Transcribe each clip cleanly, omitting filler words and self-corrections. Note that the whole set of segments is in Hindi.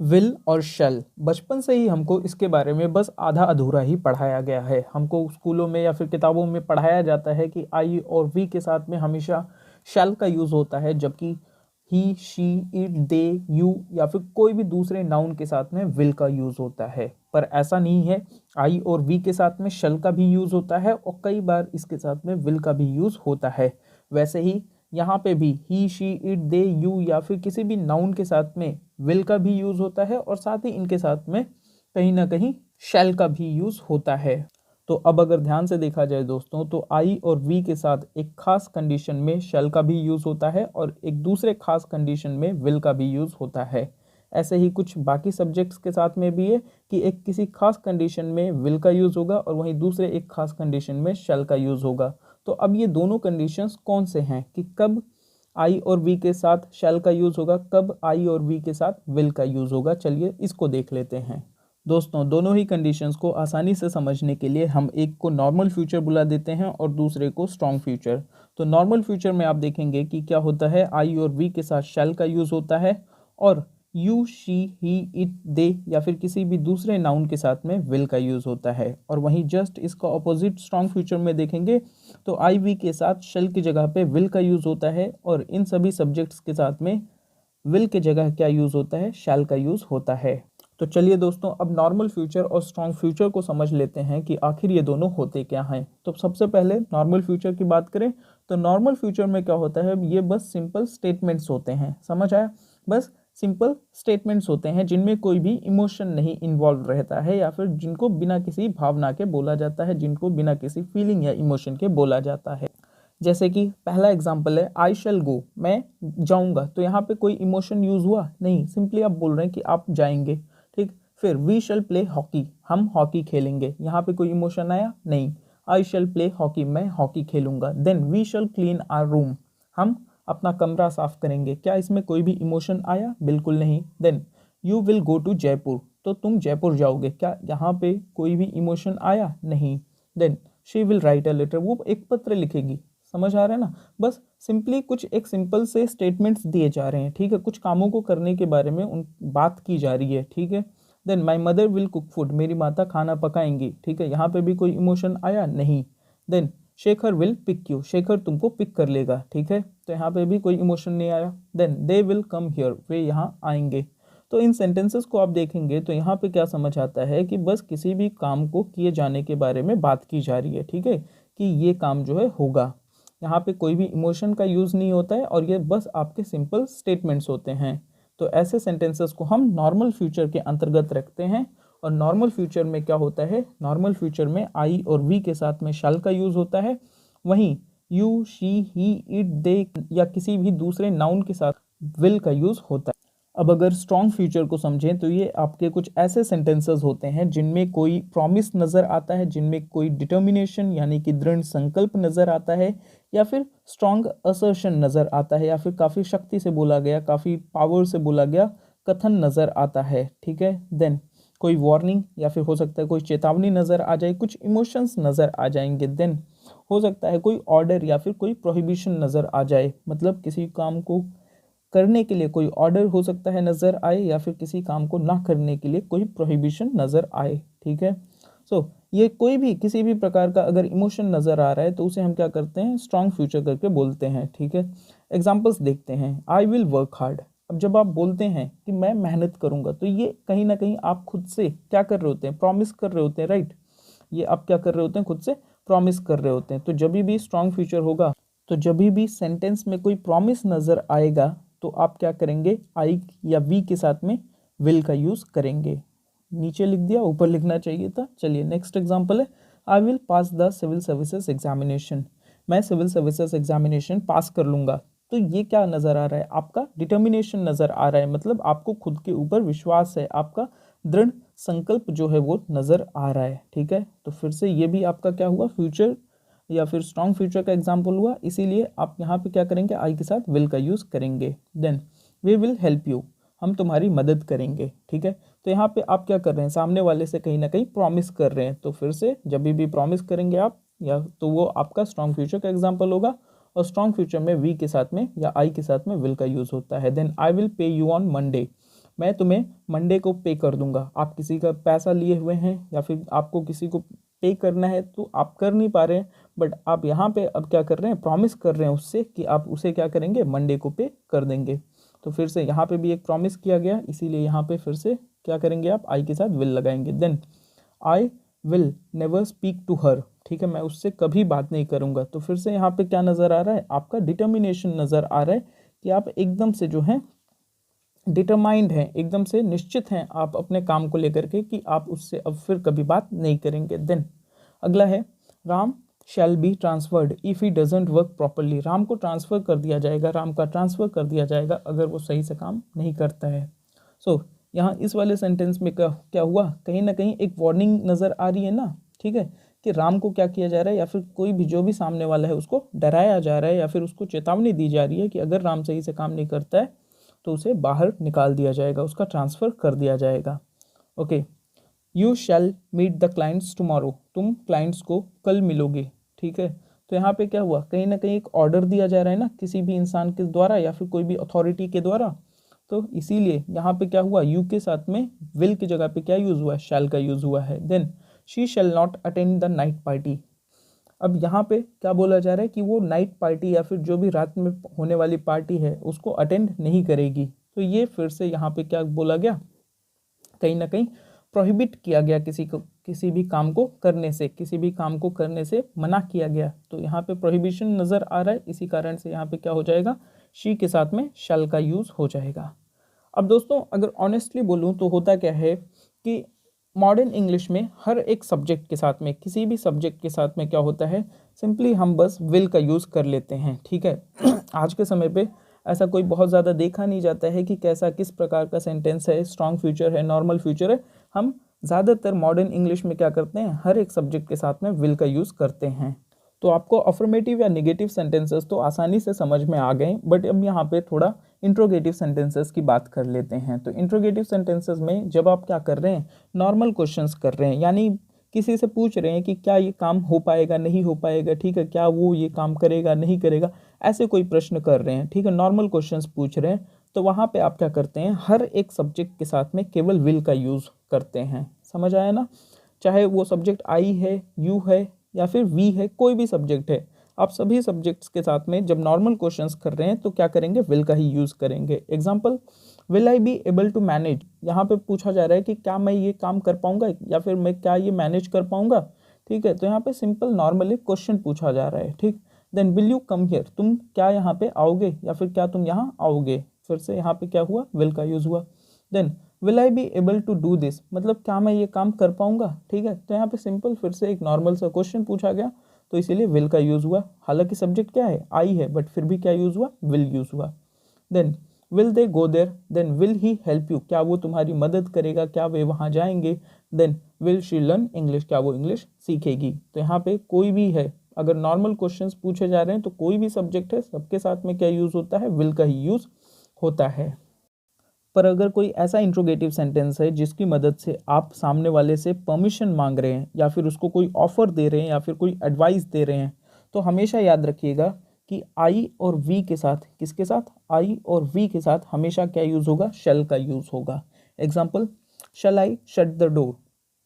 विल और शैल, बचपन से ही हमको इसके बारे में बस आधा अधूरा ही पढ़ाया गया है। हमको स्कूलों में या फिर किताबों में पढ़ाया जाता है कि आई और वी के साथ में हमेशा शैल का यूज़ होता है, जबकि ही, शी, इट, दे, यू या फिर कोई भी दूसरे नाउन के साथ में विल का यूज़ होता है। पर ऐसा नहीं है, आई और वी के साथ में शैल का भी यूज़ होता है और कई बार इसके साथ में विल का भी यूज़ होता है। वैसे ही यहाँ पे भी ही, शी, इट, दे, यू या फिर किसी भी नाउन के साथ में विल का भी यूज़ होता है और साथ ही इनके साथ में कहीं ना कहीं शैल का भी यूज़ होता है। तो अब अगर ध्यान से देखा जाए दोस्तों, तो आई और वी के साथ एक खास कंडीशन में शैल का भी यूज़ होता है और एक दूसरे खास कंडीशन में विल का भी यूज़ होता है। ऐसे ही कुछ बाकी सब्जेक्ट्स के साथ में भी है कि एक किसी खास कंडीशन में विल का यूज़ होगा और वहीं दूसरे एक खास कंडीशन में शैल का यूज़ होगा। तो अब ये दोनों कंडीशंस कौन से हैं कि कब आई और वी के साथ शैल का यूज़ होगा, कब आई और वी के साथ विल का यूज़ होगा। चलिए इसको देख लेते हैं। दोस्तों, दोनों ही कंडीशंस को आसानी से समझने के लिए हम एक को नॉर्मल फ्यूचर बुला देते हैं और दूसरे को स्ट्रॉन्ग फ्यूचर। तो नॉर्मल फ्यूचर में आप देखेंगे कि क्या होता है, आई और वी के साथ शैल का यूज़ होता है और यू, शी, ही, इट, दे या फिर किसी भी दूसरे नाउन के साथ में विल का यूज़ होता है। और वहीं जस्ट इसका ऑपोजिट स्ट्रॉन्ग फ्यूचर में देखेंगे तो आई वी के साथ शैल की जगह पे विल का यूज़ होता है और इन सभी सब्जेक्ट्स के साथ में विल की जगह क्या यूज़ होता है, शैल का यूज़ होता है। तो चलिए दोस्तों, अब नॉर्मल फ्यूचर और स्ट्रॉन्ग फ्यूचर को समझ लेते हैं कि आखिर ये दोनों होते क्या हैं। तो सबसे पहले नॉर्मल फ्यूचर की बात करें तो नॉर्मल फ्यूचर में क्या होता है, ये बस सिंपल स्टेटमेंट्स होते हैं। समझ आया? बस सिंपल स्टेटमेंट्स होते हैं जिनमें कोई भी इमोशन नहीं इन्वॉल्व रहता है या फिर जिनको बिना किसी भावना के बोला जाता है, जिनको बिना किसी फीलिंग या इमोशन के बोला जाता है। जैसे कि पहला एग्जाम्पल है आई शैल गो, मैं जाऊंगा। तो यहाँ पे कोई इमोशन यूज हुआ नहीं, सिंपली आप बोल रहे हैं कि आप जाएंगे। ठीक। फिर वी शैल प्ले हॉकी, हम हॉकी खेलेंगे। यहाँ पे कोई इमोशन आया नहीं, आई शैल प्ले हॉकी, मैं हॉकी खेलूंगा। Then we shall clean our room, हम अपना कमरा साफ करेंगे। क्या इसमें कोई भी इमोशन आया? बिल्कुल नहीं। Then you will go to Jaipur, तो तुम जयपुर जाओगे। क्या यहाँ पे कोई भी इमोशन आया? नहीं। Then she will write a letter, वो एक पत्र लिखेगी। समझ आ रहा है ना? बस सिंपली कुछ एक सिंपल से स्टेटमेंट्स दिए जा रहे हैं। ठीक है, कुछ कामों को करने के बारे में उन बात की जा रही है। ठीक है। Then my mother will cook food, मेरी माता खाना पकाएंगी। ठीक है, यहाँ पे भी कोई इमोशन आया नहीं। Then Shekhar will pick you, Shekhar तुमको पिक कर लेगा। ठीक है, तो यहाँ पे भी कोई इमोशन नहीं आया। Then they will come here, वे यहाँ आएंगे। तो इन सेंटेंसेस को आप देखेंगे तो यहाँ पे क्या समझ आता है कि बस किसी भी काम को किए जाने के बारे में बात की जा रही है। ठीक है, कि ये काम जो है होगा। यहाँ पे कोई भी इमोशन का यूज़ नहीं होता है और ये बस आपके सिंपल स्टेटमेंट्स होते हैं। तो ऐसे सेंटेंसेस को हम नॉर्मल फ्यूचर के अंतर्गत रखते हैं। और नॉर्मल फ्यूचर में क्या होता है, नॉर्मल फ्यूचर में आई और वी के साथ में शैल का यूज़ होता है। वहीं यू, शी, ही, इट, दे या किसी भी दूसरे नाउन के साथ विल का यूज़ होता है। अब अगर स्ट्रॉन्ग फ्यूचर को समझें तो ये आपके कुछ ऐसे सेंटेंसेस होते हैं जिनमें कोई प्रॉमिस नज़र आता है, जिनमें कोई डिटर्मिनेशन यानी कि दृढ़ संकल्प नज़र आता है, या फिर स्ट्रॉन्ग असर्शन नज़र आता है, या फिर काफ़ी शक्ति से बोला गया, काफ़ी पावर से बोला गया कथन नज़र आता है। ठीक है। देन कोई वार्निंग या फिर हो सकता है कोई चेतावनी नज़र आ जाए, कुछ इमोशंस नज़र आ जाएंगे। देन हो सकता है कोई ऑर्डर या फिर कोई प्रोहिबिशन नज़र आ जाए, मतलब किसी काम को करने के लिए कोई ऑर्डर हो सकता है नज़र आए, या फिर किसी काम को ना करने के लिए कोई प्रोहिबिशन नज़र आए। ठीक है। सो ये कोई भी किसी भी प्रकार का अगर इमोशन नज़र आ रहा है तो उसे हम क्या करते हैं, स्ट्रॉन्ग फ्यूचर करके बोलते हैं। ठीक है। एग्जाम्पल्स देखते हैं। आई विल वर्क हार्ड, अब जब आप बोलते हैं कि मैं मेहनत करूंगा तो ये कहीं ना कहीं आप खुद से क्या कर रहे होते हैं, प्रॉमिस कर रहे होते हैं। राइट, ये आप क्या कर रहे होते हैं, खुद से प्रॉमिस कर रहे होते हैं। तो जब भी स्ट्रॉन्ग फ्यूचर होगा, तो जब भी सेंटेंस में कोई प्रॉमिस नज़र आएगा तो आप क्या करेंगे, आई या वी के साथ में विल का यूज़ करेंगे। नीचे लिख दिया, ऊपर लिखना चाहिए था। चलिए नेक्स्ट एग्जांपल है, I will pass the civil services examination, मैं सिविल सर्विसेज एग्जामिनेशन पास कर लूँगा। तो ये क्या नज़र आ रहा है, आपका डिटर्मिनेशन नज़र आ रहा है, मतलब आपको खुद के ऊपर विश्वास है, आपका दृढ़ संकल्प जो है वो नज़र आ रहा है। ठीक है, तो फिर से ये भी आपका क्या हुआ, फ्यूचर या फिर स्ट्रॉन्ग फ्यूचर का एग्जाम्पल हुआ। इसीलिए आप यहाँ पे क्या करेंगे, आई के साथ विल का यूज़ करेंगे। Then we will help you, हम तुम्हारी मदद करेंगे। ठीक है, तो यहाँ पे आप क्या कर रहे हैं, सामने वाले से कहीं ना कहीं प्रॉमिस कर रहे हैं। तो फिर से जब भी प्रॉमिस करेंगे आप या तो वो आपका स्ट्रॉन्ग फ्यूचर का एग्जाम्पल होगा। और स्ट्रॉन्ग फ्यूचर में वी के साथ में या आई के साथ में विल का यूज़ होता है। Then I will pay you on Monday, मैं तुम्हें मंडे को पे कर दूंगा। आप किसी का पैसा लिए हुए हैं या फिर आपको किसी को पे करना है तो आप कर नहीं पा रहे हैं, बट आप यहाँ पे अब क्या कर रहे हैं, प्रॉमिस कर रहे हैं उससे कि आप उसे क्या करेंगे, मंडे को पे कर देंगे। तो फिर से यहाँ पे भी एक प्रॉमिस किया गया, इसीलिए यहाँ पे फिर से क्या करेंगे, आप आई के साथ विल लगाएंगे। Then I will never speak to her, ठीक है, मैं उससे कभी बात नहीं करूँगा। तो फिर से यहाँ पे क्या नज़र आ रहा है, आपका डिटर्मिनेशन नज़र आ रहा है कि आप एकदम से जो है डिटरमाइंड हैं, एकदम से निश्चित हैं आप अपने काम को लेकर के कि आप उससे अब फिर कभी बात नहीं करेंगे। देन अगला है Ram shall be transferred if he doesn't work properly, Ram को ट्रांसफ़र कर दिया जाएगा, राम का ट्रांसफ़र कर दिया जाएगा अगर वो सही से काम नहीं करता है। सो यहाँ इस वाले सेंटेंस में क्या हुआ, कहीं ना कहीं एक वार्निंग नज़र आ रही है ना, ठीक है, कि राम को क्या किया जा रहा है या फिर कोई भी जो भी सामने वाला है उसको डराया जा रहा है या फिर उसको चेतावनी दी जा रही है कि अगर राम सही से काम नहीं करता है तो उसे बाहर निकाल दिया जाएगा, उसका ट्रांसफ़र कर दिया जाएगा। Okay, you shall meet the clients tomorrow, तुम क्लाइंट्स को कल मिलोगे, ठीक है। तो यहाँ पे क्या हुआ, कहीं ना कहीं एक ऑर्डर दिया जा रहा है ना किसी भी इंसान के द्वारा या फिर कोई भी अथॉरिटी के द्वारा, तो इसीलिए यहाँ पे क्या हुआ, यू के साथ में विल की जगह पे क्या यूज़ हुआ है, शैल का यूज़ हुआ है। Then she shall not attend the night party, अब यहाँ पे क्या बोला जा रहा है कि वो नाइट पार्टी या फिर जो भी रात में होने वाली पार्टी है उसको अटेंड नहीं करेगी। तो ये फिर से यहाँ पे क्या बोला गया, कहीं ना कहीं प्रोहिबिट किया गया, किसी भी काम को करने से, किसी भी काम को करने से मना किया गया। तो यहाँ पे प्रोहिबिशन नज़र आ रहा है, इसी कारण से यहाँ पे क्या हो जाएगा, शी के साथ में शैल का यूज़ हो जाएगा। अब दोस्तों अगर ऑनेस्टली बोलूँ तो होता क्या है कि मॉडर्न इंग्लिश में हर एक सब्जेक्ट के साथ में, किसी भी सब्जेक्ट के साथ में क्या होता है, सिंपली हम बस विल का यूज़ कर लेते हैं, ठीक है। आज के समय पे ऐसा कोई बहुत ज़्यादा देखा नहीं जाता है कि कैसा किस प्रकार का सेंटेंस है, स्ट्रॉन्ग फ्यूचर है, नॉर्मल फ्यूचर है। हम ज़्यादातर मॉडर्न इंग्लिश में क्या करते हैं, हर एक सब्जेक्ट के साथ में विल का यूज़ करते हैं। तो आपको अफर्मेटिव या नेगेटिव सेंटेंसेस तो आसानी से समझ में आ गए, बट अब यहाँ पे थोड़ा इंट्रोगेटिव सेंटेंसेस की बात कर लेते हैं। तो इंट्रोगेटिव सेंटेंसेस में जब आप क्या कर रहे हैं, नॉर्मल क्वेश्चंस कर रहे हैं, यानी किसी से पूछ रहे हैं कि क्या ये काम हो पाएगा, नहीं हो पाएगा, ठीक है, क्या वो ये काम करेगा, नहीं करेगा, ऐसे कोई प्रश्न कर रहे हैं, ठीक है, नॉर्मल क्वेश्चंस पूछ रहे हैं, तो वहाँ पे आप क्या करते हैं, हर एक सब्जेक्ट के साथ में केवल विल का यूज़ करते हैं। समझ आया ना, चाहे वो सब्जेक्ट आई है, यू है या फिर वी है, कोई भी सब्जेक्ट है, आप सभी सब्जेक्ट्स के साथ में जब नॉर्मल क्वेश्चंस कर रहे हैं तो क्या करेंगे, विल का ही यूज़ करेंगे। Example, will I be able to manage, यहाँ पे पूछा जा रहा है कि क्या मैं ये काम कर पाऊंगा या फिर मैं क्या ये मैनेज कर पाऊंगा, ठीक है। तो यहाँ पे सिंपल नॉर्मली क्वेश्चन पूछा जा रहा है, ठीक। Then will you come here, तुम क्या यहाँ पे आओगे या फिर क्या तुम यहाँ आओगे, फिर से यहाँ पे क्या हुआ, विल का यूज़ हुआ। Then will I be able to do this, मतलब क्या मैं ये काम कर पाऊंगा, ठीक है। तो यहाँ पे सिंपल फिर से एक नॉर्मल सा क्वेश्चन पूछा गया, तो इसीलिए विल का यूज़ हुआ। हालांकि सब्जेक्ट क्या है, आई है, बट फिर भी क्या यूज़ हुआ, विल यूज़ हुआ। Then will they go there, then will he help you, क्या वो तुम्हारी मदद करेगा, क्या वे वहाँ जाएंगे। Then will she learn English, क्या वो इंग्लिश सीखेगी। तो यहाँ पे कोई भी है, अगर नॉर्मल क्वेश्चंस पूछे जा रहे हैं तो कोई भी सब्जेक्ट है, सबके साथ में क्या यूज़ होता है, विल का ही यूज़ होता है। पर अगर कोई ऐसा इंट्रोगेटिव सेंटेंस है जिसकी मदद से आप सामने वाले से परमिशन मांग रहे हैं या फिर उसको कोई ऑफर दे रहे हैं या फिर कोई एडवाइस दे रहे हैं, तो हमेशा याद रखिएगा कि आई और वी के साथ, किसके साथ, आई और वी के साथ हमेशा क्या यूज़ होगा, शैल का यूज़ होगा। Example, shall I shut the door,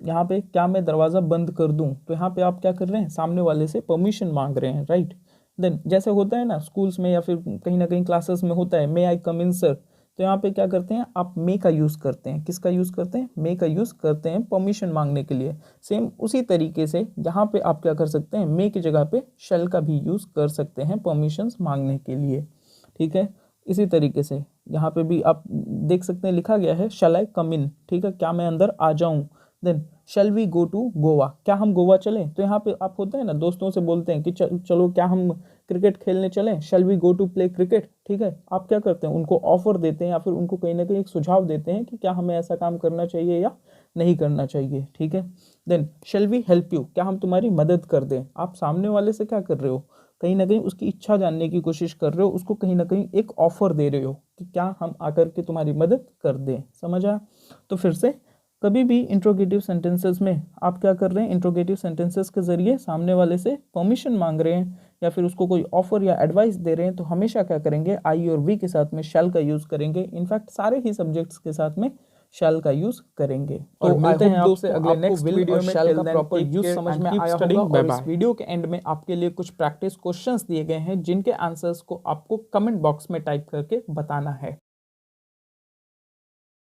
यहाँ पे क्या मैं दरवाज़ा बंद कर दूँ, तो यहाँ पे आप क्या कर रहे हैं, सामने वाले से परमिशन मांग रहे हैं, राइट। देन जैसे होता है ना स्कूल्स में या फिर कहीं ना कहीं क्लासेस में होता है, मे आई कम इन सर, तो यहाँ पे क्या करते हैं, आप मे का यूज़ करते हैं, किसका यूज़ करते हैं, मे का यूज़ करते हैं परमिशन मांगने के लिए। सेम उसी तरीके से यहाँ पे आप क्या कर सकते हैं, मे की जगह पे शैल का भी यूज़ कर सकते हैं परमिशंस मांगने के लिए, ठीक है। इसी तरीके से यहाँ पे भी आप देख सकते हैं लिखा गया है, शैल आई कम इन, ठीक है, क्या मैं अंदर आ जाऊँ। Then shall we go to Goa, क्या हम गोवा चलें, तो यहाँ पे आप होता है ना दोस्तों से बोलते हैं कि चलो क्या हम क्रिकेट खेलने चलें, shall we go to play cricket, ठीक है। आप क्या करते हैं, उनको ऑफर देते हैं या फिर उनको कहीं ना कहीं एक सुझाव देते हैं कि क्या हमें ऐसा काम करना चाहिए या नहीं करना चाहिए, ठीक है। Then shall we help you, क्या हम तुम्हारी मदद कर दें, आप सामने वाले से क्या कर रहे हो, कहीं ना कहीं उसकी इच्छा जानने की कोशिश कर रहे हो, उसको कहीं ना कहीं एक ऑफर दे रहे हो कि क्या हम आकर के तुम्हारी मदद कर दें। समझ आया। तो फिर से कभी भी इंट्रोगेटिव सेंटेंसेस में आप क्या कर रहे हैं, इंट्रोगेटिव सेंटेंसेस के ज़रिए सामने वाले से परमिशन मांग रहे हैं या फिर उसको कोई ऑफर या एडवाइस दे रहे हैं, तो हमेशा क्या करेंगे, आई और वी के साथ में शैल का यूज़ करेंगे। इनफैक्ट सारे ही सब्जेक्ट्स के साथ में शैल का यूज़ करेंगे। और तो मिलते हैं आपसे अगले नेक्स्ट वीडियो में शैल का प्रॉपर यूज़ समझ में आया होगा। और इस वीडियो के एंड में आपके लिए कुछ प्रैक्टिस क्वेश्चंस दिए गए हैं जिनके आंसर्स को आपको कमेंट बॉक्स में टाइप करके बताना है।